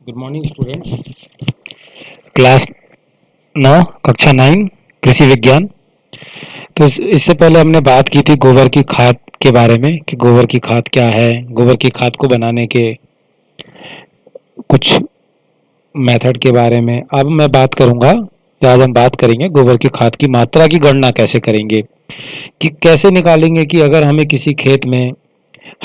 Good morning students. Class 9 कक्षा 9 कृषि विज्ञान। तो इससे पहले हमने बात की थी गोबर की खाद के बारे में कि गोबर की खाद क्या है, गोबर की खाद को बनाने के कुछ मेथड के बारे में। अब मैं बात करूंगा, आज हम बात करेंगे गोबर की खाद की मात्रा की गणना कैसे करेंगे, कि कैसे निकालेंगे कि अगर हमें किसी खेत में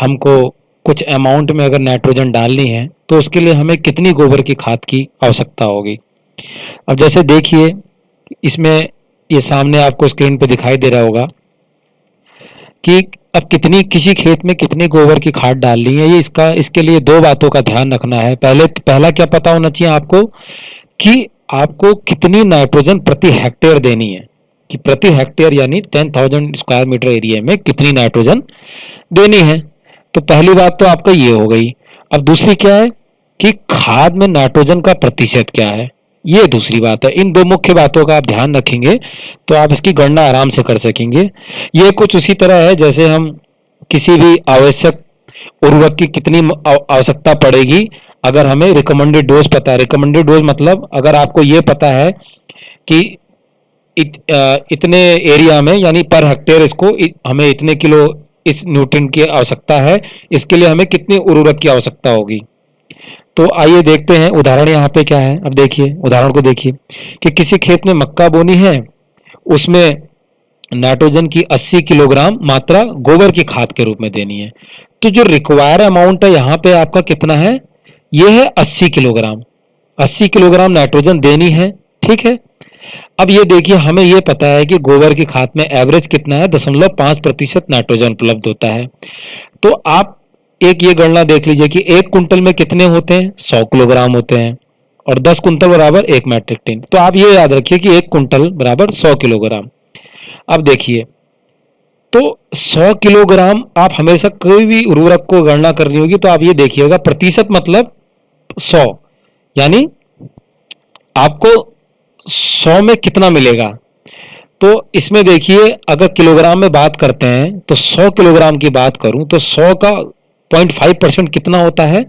हमको कुछ अमाउंट में अगर नाइट्रोजन डालनी है तो उसके लिए हमें कितनी गोबर की खाद की आवश्यकता होगी। अब जैसे देखिए, इसमें ये सामने आपको स्क्रीन पे दिखाई दे रहा होगा कि अब कितनी किसी खेत में कितनी गोबर की खाद डालनी है। ये इसके लिए दो बातों का ध्यान रखना है। पहला क्या पता होना चाहिए आपको कि आपको कितनी नाइट्रोजन प्रति हेक्टेयर देनी है, कि प्रति हेक्टेयर यानी 10,000 स्क्वायर मीटर एरिया में कितनी नाइट्रोजन देनी है। तो पहली बात तो आपका ये हो गई। अब दूसरी क्या है कि खाद में नाइट्रोजन का प्रतिशत क्या है, ये दूसरी बात है। इन दो मुख्य बातों का आप ध्यान रखेंगे तो आप इसकी गणना आराम से कर सकेंगे। ये कुछ उसी तरह है जैसे हम किसी भी आवश्यक उर्वरक की कितनी आवश्यकता पड़ेगी अगर हमें रिकमेंडेड डोज पता है। रिकमेंडेड डोज मतलब अगर आपको ये पता है कि इतने एरिया में यानी पर हेक्टेयर इसको हमें इतने किलो इस न्यूट्रिएंट की आवश्यकता है, इसके लिए हमें कितनी उर्वरक की आवश्यकता होगी। तो आइए देखते हैं उदाहरण यहाँ पे क्या है। अब देखिए उदाहरण को देखिए कि किसी खेत में मक्का बोनी है, उसमें नाइट्रोजन की 80 किलोग्राम मात्रा गोबर की खाद के रूप में देनी है। तो जो रिक्वायर अमाउंट है यहाँ पे आपका कितना है, ये है 80 किलोग्राम। 80 किलोग्राम नाइट्रोजन देनी है, ठीक है। अब ये देखिए हमें ये पता है कि गोबर की खाद में एवरेज कितना है, 0.5% नाइट्रोजन उपलब्ध होता है। तो आप एक ये गणना देख लीजिए कि 1 कुंटल में कितने होते हैं, 100 किलोग्राम होते हैं, और 10 कुंटल बराबर 1 मीट्रिक टन। तो आप ये याद रखिए कि 1 कुंटल बराबर 100 किलोग्राम। अब देखिए, तो 100 किलोग्राम आप हमेशा कोई भी उर्वरक को गणना करनी होगी तो आप ये देखिएगा प्रतिशत मतलब 100, यानी आपको 100 में कितना मिलेगा। तो इसमें देखिए अगर किलोग्राम में बात करते हैं तो 100 किलोग्राम की बात करूं तो 100 का 0.5% कितना होता है,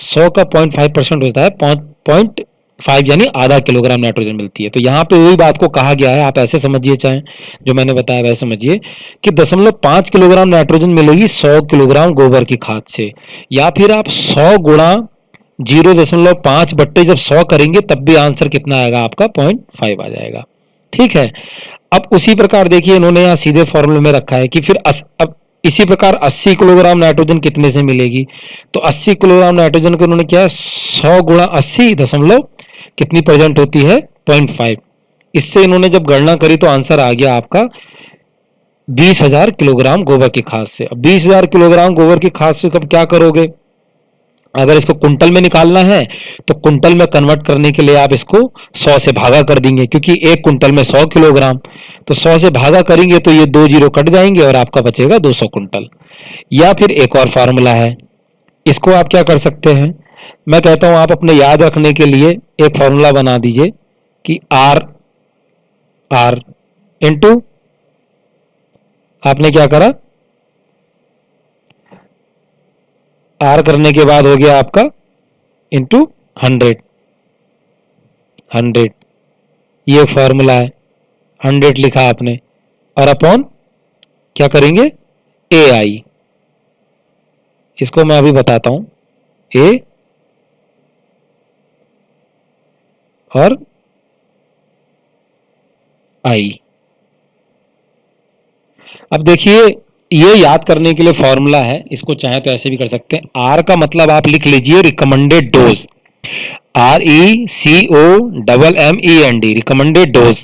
100 का 0.5% होता है 0.5 यानी आधा किलोग्राम नाइट्रोजन मिलती है। तो यहाँ पे वही बात को कहा गया है, आप ऐसे समझिए, चाहे जो मैंने बताया वैसे समझिए कि 0.5 किलोग्राम नाइट्रोजन मिलेगी 100 किलोग्राम गोबर की खाद से, या फिर आप 100 गुणा 0.5 बट्टे जब 100 करेंगे तब भी आंसर कितना आएगा आपका, 0.5 आ जाएगा, ठीक है। अब उसी प्रकार देखिए इन्होंने यहाँ सीधे फॉर्मूले में रखा है कि फिर अब इसी प्रकार 80 किलोग्राम नाइट्रोजन कितने से मिलेगी। तो 80 किलोग्राम नाइट्रोजन को उन्होंने क्या है, 100 गुणा 80 दशमलव कितनी प्रेजेंट होती है, 0.5। इससे इन्होंने जब गणना करी तो आंसर आ गया आपका 20,000 किलोग्राम गोबर की खाद से। अब 20,000 किलोग्राम गोबर की खाद से कब क्या करोगे, अगर इसको कुंटल में निकालना है तो कुंटल में कन्वर्ट करने के लिए आप इसको 100 से भागा कर देंगे, क्योंकि 1 कुंटल में 100 किलोग्राम। तो 100 से भागा करेंगे तो ये 2 जीरो कट जाएंगे और आपका बचेगा 200 कुंटल। या फिर एक और फार्मूला है, इसको आप क्या कर सकते हैं, मैं कहता हूं आप अपने याद रखने के लिए एक फॉर्मूला बना दीजिए कि आर आर इंटू, आपने क्या करा, आर करने के बाद हो गया आपका इंटू 100, 100 ये फॉर्मूला है, 100 लिखा आपने, और अपॉन क्या करेंगे, ए आई। इसको मैं अभी बताता हूं, ए और आई। अब देखिए ये याद करने के लिए फॉर्मूला है, इसको चाहे तो ऐसे भी कर सकते हैं। आर का मतलब आप लिख लीजिए recommended dose, RECOMMEND, recommended dose,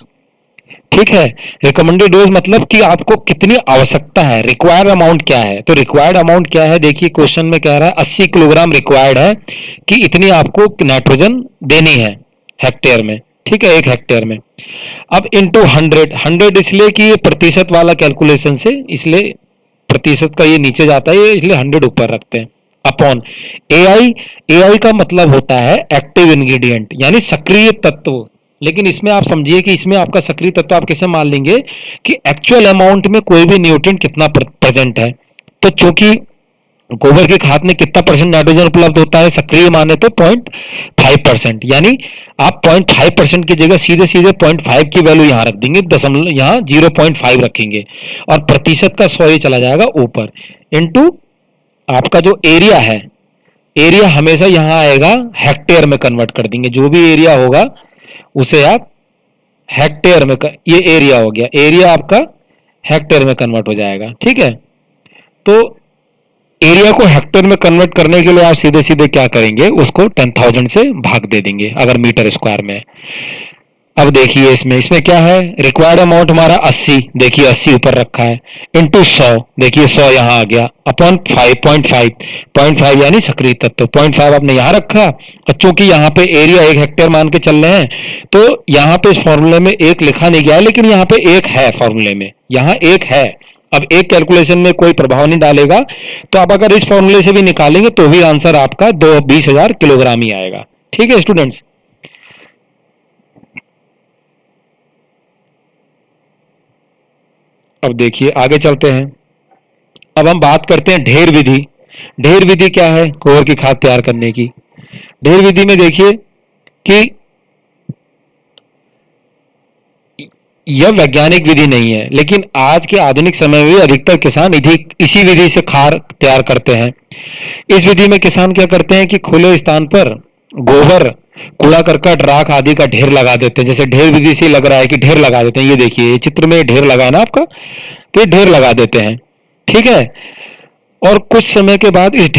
ठीक है। रिकमेंडेड डोज मतलब कि आपको कितनी आवश्यकता है, रिक्वायर्ड अमाउंट क्या है। तो रिक्वायर्ड अमाउंट क्या है, देखिए क्वेश्चन में कह रहा है 80 किलोग्राम रिक्वायर्ड है कि इतनी आपको नाइट्रोजन देनी है हेक्टेयर में, ठीक है, 1 हेक्टेयर में। अब इंटू 100 इसलिए कि ये प्रतिशत वाला कैलकुलेशन से, इसलिए प्रतिशत का ये नीचे जाता है, ये इसलिए 100 ऊपर रखते हैं, अपॉन एआई। एआई का मतलब होता है एक्टिव इंग्रेडिएंट यानी सक्रिय तत्व। लेकिन इसमें आप समझिए कि इसमें आपका सक्रिय तत्व आप कैसे मान लेंगे कि एक्चुअल अमाउंट में कोई भी न्यूट्रिएंट कितना प्रेजेंट है। तो चूंकि गोबर की खाद में कितना परसेंट नाइट्रोजन उपलब्ध होता है? सक्रिय माने तो 0.5%, यानी आप 0.5% की जगह सीधे सीधे 0.5 की वैल्यू यहां रख देंगे, दशमलव यहां 0.5 रखेंगे और प्रतिशत का 100 ये चला जाएगा ऊपर, इनटू आपका जो एरिया है, एरिया हमेशा यहां आएगा हेक्टेयर में कन्वर्ट कर देंगे, जो भी एरिया होगा उसे आप हेक्टेयर में ये एरिया हो गया, एरिया आपका हेक्टेयर में कन्वर्ट हो जाएगा। ठीक है, तो एरिया को हेक्टेयर में कन्वर्ट करने के लिए आप सीधे सीधे क्या करेंगे, उसको 10,000 से भाग दे देंगे अगर मीटर स्क्वायर में। अब देखिए इसमें इसमें क्या है, रिक्वायर्ड अमाउंट हमारा 80, देखिए 80 ऊपर रखा है, इंटू 100, देखिए 100 यहां आ गया, अपॉन 5.5 यानी सक्रिय तत्व 0.5 आपने यहां रखा, और चूंकि यहां पे एरिया 1 हेक्टेयर मान के चल रहे हैं तो यहां पे इस फॉर्मूले में एक लिखा नहीं गया है, लेकिन यहां पे एक है, फॉर्मूले में यहां एक है। अब एक कैलकुलेशन में कोई प्रभाव नहीं डालेगा, तो आप अगर इस फॉर्मूले से भी निकालेंगे तो भी आंसर आपका 20,000 किलोग्राम ही आएगा। ठीक है स्टूडेंट्स, अब देखिए आगे चलते हैं। अब हम बात करते हैं ढेर विधि। ढेर विधि क्या है गोबर की खाद तैयार करने की? ढेर विधि में देखिए कि यह वैज्ञानिक विधि नहीं है, लेकिन आज के आधुनिक समय में अधिकतर किसान इसी विधि से खाद तैयार करते हैं। इस विधि में किसान क्या करते हैं कि खुले स्थान पर गोबर, कूड़ा करकट, राख आदि का ढेर लगा देते हैं। जैसे ढेर विधि से लग रहा है कि ढेर लगा देते हैं, ये देखिए ये चित्र में ढेर लगा है ना आपका, तो ये ढेर लगा देते हैं। ठीक है, और कुछ समय के बाद इस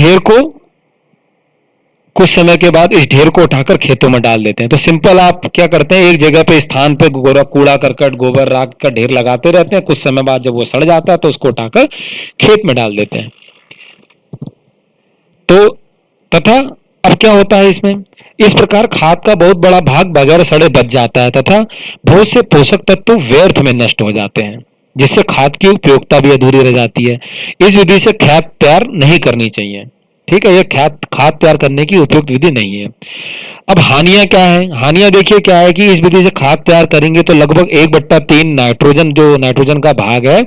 ढेर को उठाकर खेतों में डाल देते हैं। तो सिंपल आप क्या करते हैं, एक जगह पे स्थान पे कूड़ा करकट, गोबर, राख का ढेर लगाते रहते हैं, कुछ समय बाद जब वो सड़ जाता है तो उसको उठाकर खेत में डाल देते हैं। तो तथा अब क्या होता है इसमें, इस प्रकार खाद का बहुत बड़ा भाग बगैर सड़े बच जाता है तथा बहुत से पोषक तत्व व्यर्थ में नष्ट हो जाते हैं, जिससे खाद की उपयोगिता भी अधूरी रह जाती है। इस विधि से खाद तैयार नहीं करनी चाहिए। ठीक है, यह खाद तैयार करने की उपयुक्त विधि नहीं है। अब हानियां क्या है? हानियां देखिए क्या है कि इस विधि से खाद तैयार करेंगे तो लगभग 1/3 नाइट्रोजन, जो नाइट्रोजन का भाग है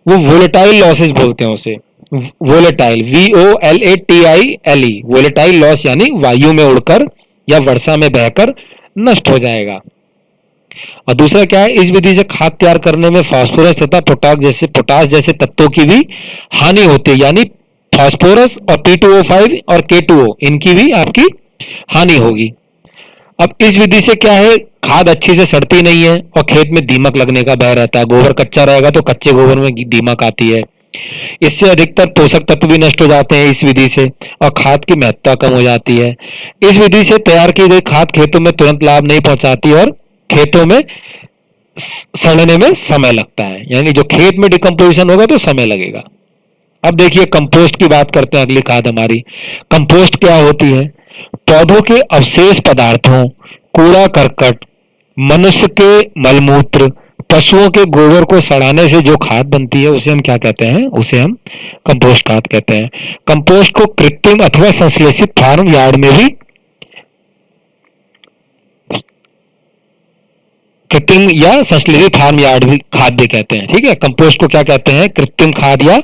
वो वोलेटाइल लॉसेस बोलते हैं उसे, वोलेटाइल, VOLATILE, वोलेटाइल लॉस यानी वायु में उड़कर या वर्षा में बहकर नष्ट हो जाएगा। और दूसरा क्या है, इस विधि से खाद तैयार करने में फास्फोरस तथा पोटास जैसे तत्वों की भी हानि होती है, यानी फास्फोरस और P2O5 और K2O इनकी भी आपकी हानि होगी। अब इस विधि से क्या है, खाद अच्छी से सड़ती नहीं है और खेत में दीमक लगने का भय रहता है। गोबर कच्चा रहेगा तो कच्चे गोबर में दीमक आती है। इससे अधिकतर पोषक तत्व भी नष्ट हो जाते हैं इस विधि से, और खाद की महत्ता कम हो जाती है। इस विधि से तैयार की गई खाद खेतों में तुरंत लाभ नहीं पहुंचाती और खेतों में सड़ने में समय लगता है, यानी जो खेत में डिकम्पोजिशन होगा तो समय लगेगा। अब देखिए कंपोस्ट की बात करते हैं, अगली खाद हमारी। कंपोस्ट क्या होती है? पौधों के अवशेष पदार्थों, कूड़ा करकट, मनुष्य के मलमूत्र, पशुओं के गोबर को सड़ाने से जो खाद बनती है उसे हम क्या कहते हैं? उसे हम कंपोस्ट खाद कहते हैं। कंपोस्ट को कृत्रिम अथवा संश्लेषित फार्म यार्ड में भी कृत्रिम या संश्लेषित फार्म यार्ड भी खाद भी कहते हैं। ठीक है, कंपोस्ट को क्या कहते हैं? कृत्रिम खाद या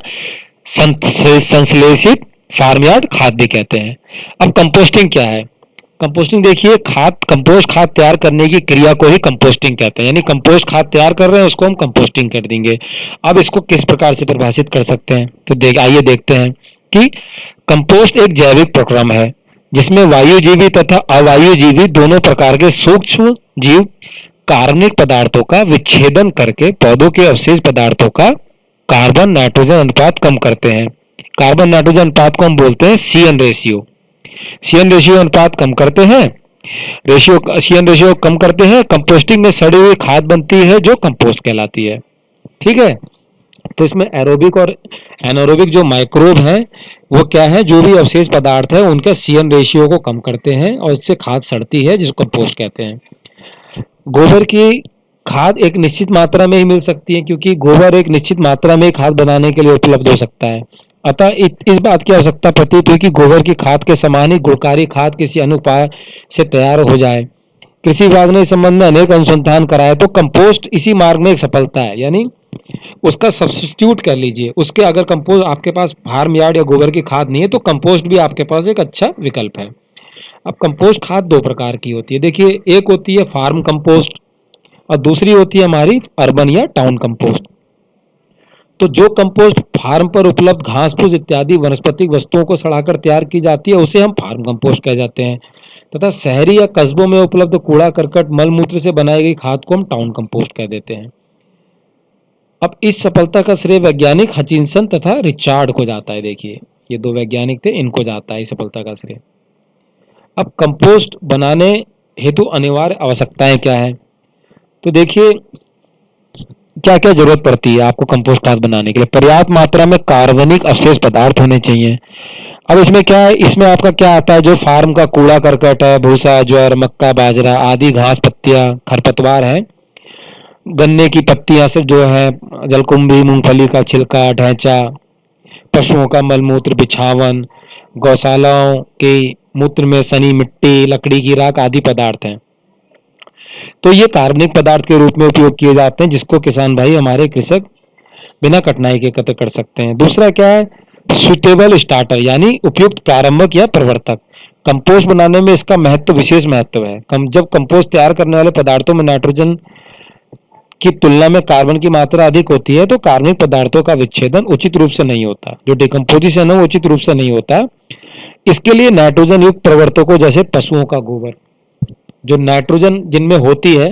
संश्लेषित फार्म यार्ड खाद भी कहते हैं। अब कंपोस्टिंग क्या है? कंपोस्टिंग देखिए, कंपोस्ट खाद तैयार करने की क्रिया को ही कंपोस्टिंग कहते हैं, यानी कंपोस्ट खाद तैयार कर रहे हैं उसको हम कंपोस्टिंग कर देंगे। अब इसको किस प्रकार से परिभाषित कर सकते हैं, तो आइए देखते हैं कि कंपोस्ट एक जैविक प्रक्रम है जिसमें वायुजीवी तथा अवायुजीवी दोनों प्रकार के सूक्ष्म जीव कार्बनिक पदार्थों का विच्छेदन करके पौधों के अवशेष पदार्थों का कार्बन नाइट्रोजन अनुपात कम करते हैं। कार्बन नाइट्रोजन अनुपात को हम बोलते हैं CN रेशियो। CN रेशियो अनुपात कम करते हैं, CN रेशियो कम करते हैं। कंपोस्टिंग में सड़ी हुई खाद बनती है जो कंपोस्ट कहलाती है। ठीक है, तो इसमें एरोबिक और एनारोबिक जो माइक्रोब हैं वो क्या है, जो भी अवशेष पदार्थ है उनके CN रेशियो को कम करते हैं और इससे खाद सड़ती है जिसको कंपोस्ट कहते हैं। गोबर की खाद एक निश्चित मात्रा में ही मिल सकती है, क्योंकि गोबर एक निश्चित मात्रा में खाद बनाने के लिए उपलब्ध हो सकता है। अतः इस बात की आवश्यकता प्रतीत हुई कि गोबर की खाद के समान ही गुणकारी खाद किसी अन्य उपाय से तैयार हो जाए। कृषि विभाग ने इस संबंध में अनेक अनुसंधान कराए तो कंपोस्ट इसी मार्ग में एक सफलता है, यानी उसका सब्स्टिट्यूट कर लीजिए। उसके अगर कंपोस्ट आपके पास फार्म यार्ड या गोबर की खाद नहीं है तो कंपोस्ट भी आपके पास एक अच्छा विकल्प है। अब कंपोस्ट खाद दो प्रकार की होती है। देखिए, एक होती है फार्म कंपोस्ट और दूसरी होती है हमारी अर्बन या टाउन कंपोस्ट। तो जो कंपोस्ट फार्म पर उपलब्ध घास फूस इत्यादि वनस्पतिक वस्तुओं को सड़ाकर तैयार की जाती है उसे हम फार्म कंपोस्ट कह जाते हैं, तथा शहरी या कस्बों में उपलब्ध कूड़ा करकट मल मूत्र से बनाई गई खाद को हम टाउन कंपोस्ट कह देते हैं। अब इस सफलता का श्रेय वैज्ञानिक हचिंसन तथा रिचार्ड को जाता है। देखिए, ये दो वैज्ञानिक थे, इनको जाता है इस सफलता का श्रेय। अब कंपोस्ट बनाने हेतु अनिवार्य आवश्यकताएं क्या है? तो देखिए, क्या क्या जरूरत पड़ती है आपको कंपोस्ट खाद बनाने के लिए। पर्याप्त मात्रा में कार्बनिक अवशेष पदार्थ होने चाहिए। अब इसमें क्या है, इसमें आपका क्या आता है, जो फार्म का कूड़ा करकट है, भूसा, ज्वार, मक्का, बाजरा आदि घास पत्तियां खरपतवार है, गन्ने की पत्तियां से जो है, जलकुंभी, मूंगफली का छिलका, ढैंचा, पशुओं का मलमूत्र, बिछावन, गौशालाओं के मूत्र में सनी मिट्टी, लकड़ी की राख आदि पदार्थ हैं। तो ये कार्बनिक पदार्थ के रूप में उपयोग किए जाते हैं, जिसको किसान भाई हमारे कृषक बिना कठिनाई के एकत्र कर सकते हैं। दूसरा क्या है, सुटेबल स्टार्टर यानी उपयुक्त प्रारंभक या प्रवर्तक। कंपोस्ट बनाने में इसका महत्व, विशेष महत्व है। जब कंपोस्ट तैयार करने वाले पदार्थों में नाइट्रोजन की तुलना में कार्बन की मात्रा अधिक होती है तो कार्बनिक पदार्थों का विच्छेदन उचित रूप से नहीं होता, जो डिकम्पोजिशन है वो उचित रूप से नहीं होता। इसके लिए नाइट्रोजन युक्त प्रवर्तकों जैसे पशुओं का गोबर, जो नाइट्रोजन जिनमें होती है,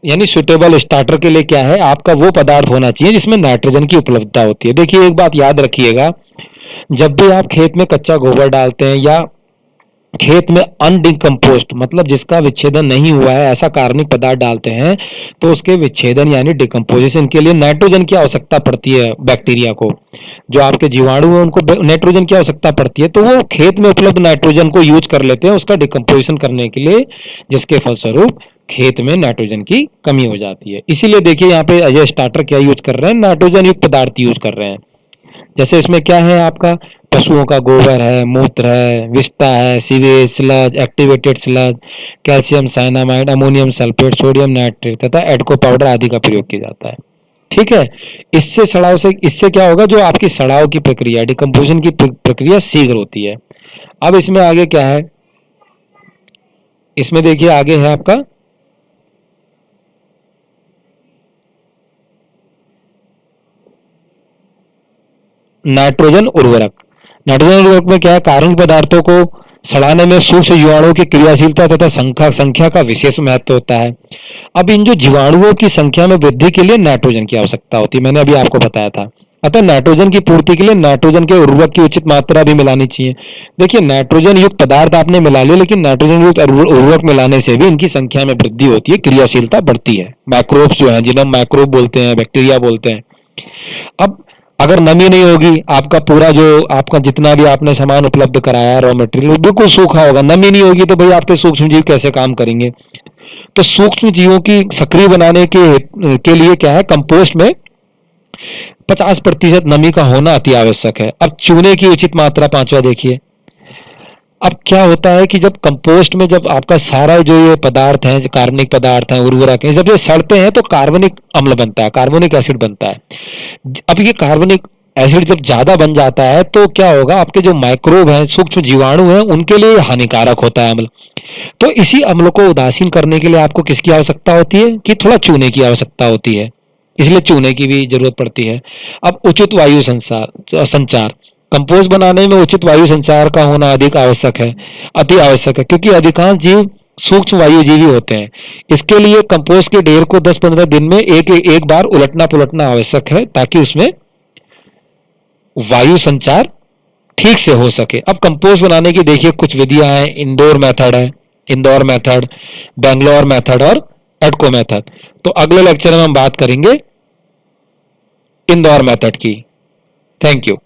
यानी सुटेबल स्टार्टर के लिए क्या है, आपका वो पदार्थ होना चाहिए जिसमें नाइट्रोजन की उपलब्धता होती है। देखिए, एक बात याद रखिएगा, जब भी आप खेत में कच्चा गोबर डालते हैं या खेत में अनडिकम्पोस्ट मतलब जिसका विच्छेदन नहीं हुआ है ऐसा कार्बनिक पदार्थ डालते हैं, तो उसके विच्छेदन यानी डिकम्पोजिशन के लिए नाइट्रोजन की आवश्यकता पड़ती है। बैक्टीरिया को, जो आपके जीवाणु हैं, उनको नाइट्रोजन की आवश्यकता पड़ती है, तो वो खेत में उपलब्ध नाइट्रोजन को यूज कर लेते हैं उसका डिकम्पोजिशन करने के लिए, जिसके फलस्वरूप खेत में नाइट्रोजन की कमी हो जाती है। इसीलिए देखिए, यहाँ पे अजय स्टार्टर क्या यूज कर रहे हैं, नाइट्रोजन युक्त पदार्थ यूज कर रहे हैं। जैसे इसमें क्या है, आपका पशुओं का गोबर है, मूत्र है, विस्टा है, sewage sludge, activated sludge, calcium cyanamide, ammonium sulphate, sodium nitrate तथा एडको पाउडर आदि का प्रयोग किया जाता है। ठीक है, इससे क्या होगा, जो आपकी सड़ाव की प्रक्रिया, डिकम्पोजिशन की प्रक्रिया शीघ्र होती है। अब इसमें आगे क्या है, इसमें देखिए आगे है आपका नाइट्रोजन उर्वरक। नाइट्रोजन उर्वरक में क्या है, कार्बनिक पदार्थों को सड़ाने में सूक्ष्म जीवाणुओं की क्रियाशीलता तथा संख्या का विशेष महत्व होता है। अब इन जो जीवाणुओं की संख्या में वृद्धि के लिए नाइट्रोजन की आवश्यकता होती है, मैंने अभी आपको बताया था। अतः नाइट्रोजन की पूर्ति के लिए नाइट्रोजन के उर्वरक की उचित मात्रा भी मिलानी चाहिए। देखिए, नाइट्रोजन युक्त पदार्थ आपने मिला लिया, लेकिन नाइट्रोजन युक्त उर्वरक मिलाने से भी इनकी संख्या में वृद्धि होती है, क्रियाशीलता बढ़ती है। माइक्रोब्स जो है, जिन्हें हम माइक्रोब बोलते हैं, बैक्टीरिया बोलते हैं। अब अगर नमी नहीं होगी, आपका पूरा जो आपका जितना भी आपने सामान उपलब्ध कराया, रॉ मटेरियल बिल्कुल सूखा होगा, नमी नहीं होगी, तो भाई आपके सूक्ष्म जीव कैसे काम करेंगे। तो सूक्ष्म जीवों की सक्रिय बनाने के लिए क्या है, कंपोस्ट में 50% नमी का होना अति आवश्यक है। अब चूने की उचित मात्रा, पांचवा देखिए। अब क्या होता है कि जब कंपोस्ट में जब आपका सारा जो ये पदार्थ है, जो कार्बनिक पदार्थ है, उर्वरक है, जब ये सड़ते हैं तो कार्बनिक अम्ल बनता है, कार्बोनिक एसिड बनता है। अब ये कार्बनिक एसिड जब ज्यादा बन जाता है तो क्या होगा, आपके जो माइक्रोब हैं, सूक्ष्म जीवाणु हैं, उनके लिए हानिकारक होता है अम्ल। तो इसी अम्ल को उदासीन करने के लिए आपको किसकी आवश्यकता होती है, कि थोड़ा चूने की आवश्यकता होती है, इसलिए चूने की भी जरूरत पड़ती है। अब उचित वायु संचार, कंपोस्ट बनाने में उचित वायु संचार का होना अधिक आवश्यक है, अति आवश्यक है, क्योंकि अधिकांश जीव सूक्ष्म वायुजीवी होते हैं। इसके लिए कंपोस्ट के ढेर को 10-15 दिन में एक बार उलटना पुलटना आवश्यक है, ताकि उसमें वायु संचार ठीक से हो सके। अब कंपोस्ट बनाने की देखिए कुछ विधियां हैं, इंदौर मेथड, बेंगलोर मेथड और एडको मेथड। तो अगले लेक्चर में हम बात करेंगे इंदौर मेथड की। Thank you.